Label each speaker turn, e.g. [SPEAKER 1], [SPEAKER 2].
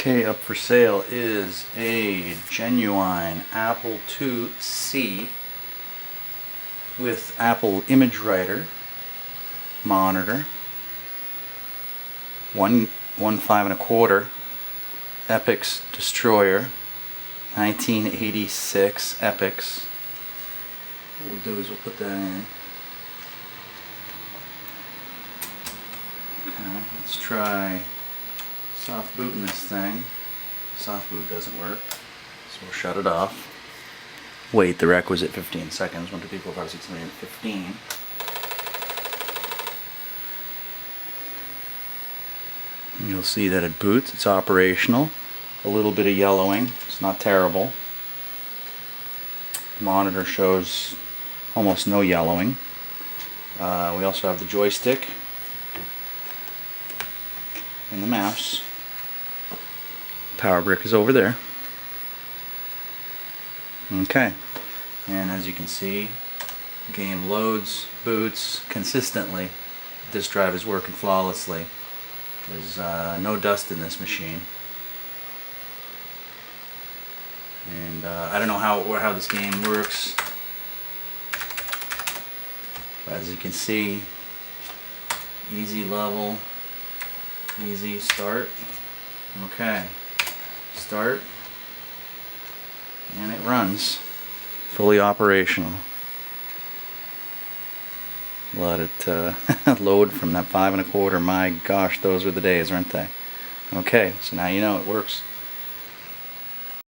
[SPEAKER 1] Okay, up for sale is a genuine Apple IIc with Apple Image Writer monitor, one 5.25 Epix Destroyer, 1986 Epix. What we'll do is we'll put that in. Okay, let's try soft booting this thing. Soft boot doesn't work, so we'll shut it off. Wait the requisite 15 seconds. 1, 2, 3, 4, 5, 6, 7, 8, 15. You'll see that it boots. It's operational. A little bit of yellowing. It's not terrible. The monitor shows almost no yellowing. We also have the joystick and the mouse. Power brick is over there. Okay, and as you can see, the game loads, boots consistently. This drive is working flawlessly. There's no dust in this machine, and I don't know how this game works, but as you can see, easy level, easy start. Okay, start, and it runs, fully operational. Let it load from that 5.25. My gosh, those were the days, weren't they? Okay, so now you know it works.